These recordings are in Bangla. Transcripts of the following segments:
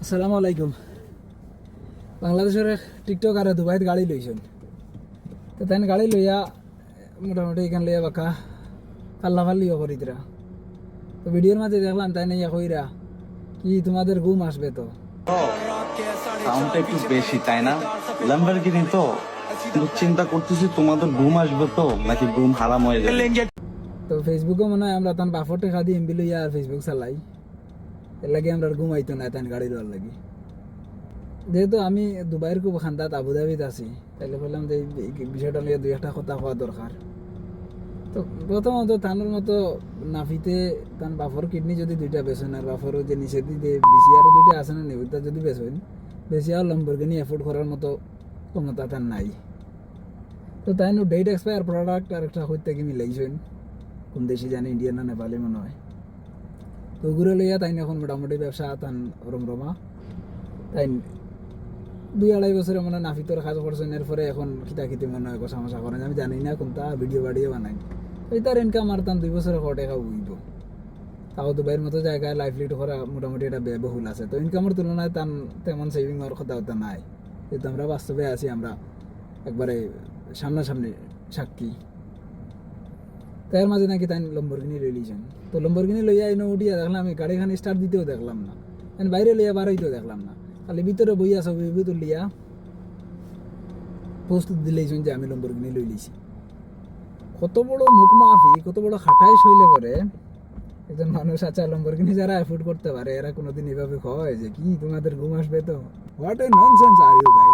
আসসালামু আলাইকুম। বাংলাদেশের টিকটক আর দুবাইত গাড়ি লইছেন, তো তাই গাড়ি লইয়া মোটামুটি এখান লইয়া বাঁকা ফাল্লা ফাল্লিও করি দিরা। তো ভিডিওর মাঝে দেখলাম তাই না কইরা কি তোমাদের ঘুম আসবে তো। সাউন্ডটা একটু বেশি তাই না? ল্যাম্বরগিনি তো, কিন্তু চিন্তা করতেছি তোমাদের ঘুম আসবে তো নাকি ঘুম হারাম হয়ে যাবে। তো ফেসবুকে মনে হয় আমরা তান বাফর টেকা দিয়ে এমবি লইয়া আর ফেসবুক চালাই, এর লাগে আমরা ঘুম আইতো না তান গাড়ি লওয়ার লাগি। যেহেতু আমি দুবাইয়ের খুব খান্দাত আবুধাবিত আছি, তাইলে বললাম যে এই বিষয়টা নিয়ে দুই একটা কথা হওয়া দরকার। তো প্রথমত তানোর মতো নাফিতে তান বাফর কিডনি যদি দুইটা বেছেন আর বাফরও যে নিচে দিতে বেশি আরও দুইটা আছে না ওইটা যদি বেছেন বেশি আর লম্বরগিনি এফোর্ড করার মতো ক্ষমতা তার নাই। তো তাই ডেট এক্সপায়ার প্রোডাক্ট আর একটা হইতে কি মিলাইছেন, কোন দেশে জানি ইন্ডিয়া না নেপালে মনে হয়। তো ওগুলো লইয়া তাই এখন মোটামুটি ব্যবসা তান রমরমা। তাই 2-2.5 বছরে মনে নাফিতর কাজ করছেন, এরপরে এখন খিতাখিতি মনে হয় কষা মশা করেন, আমি জানি না কোনটা ভিডিও বাড়িয়ে বানাই। ওই তার ইনকাম আর তার 2 বছরে 100 টাকা উইব। তাও দুবাইয়ের মতো জায়গায় লাইফ লিড করা মোটামুটি এটা ব্যয়বহুল আছে। তো ইনকামের তুলনায় তার তেমন সেভিং হওয়ার কথা হতে নাই, যেহেতু আমরা বাস্তবে আছি, আমরা একবারে সামনাসামনি সাক্ষী। তার মাঝে নাকি তাই লম্বরগিনি লইলিছেন। তো লম্বরগিনি লইয়া এনে উঠিয়া দেখলাম আমি গাড়িখানি স্টার্ট দিতেও দেখলাম না, বাইরে লইয়া বার হইতেও দেখলাম না, খালি ভিতরে বইয়া ছবি তুলিয়া পোস্ট দিলেইছেন যে আমি লম্বরগিনি লই লিছি। কত বড় মুখ মাফি, কত বড় খাটাই শৈলে করে একজন মানুষ। আচ্ছা, লম্বরগিনি যারা এফোর্ড করতে পারে এরা কোনোদিন এভাবে কয় যে কি তোমাদের ঘুম আসবে তো? What a nonsense are you ভাই।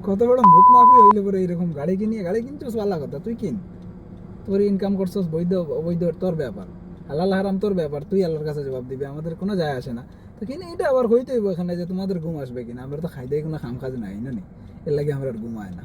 কত বড় মুখ মাফি হইলে পরে এরকম গাড়ি কিনছিস ভালো কথা, তুই কিন, তোর ইনকাম করছস, বৈধ অবৈধ তোর ব্যাপার, হালাল হারাম তোর ব্যাপার, তুই আল্লাহর কাছে জবাব দিবি, আমাদের কোনো যায় আসে না। তো কিনে এটা আবার হইতেই এখানে যে তোমাদের ঘুম আসবে কিনা, আমরা তো খাইতে কোনো খাম কাজ নাই না, এর লাগে আমরা আর ঘুমায় না।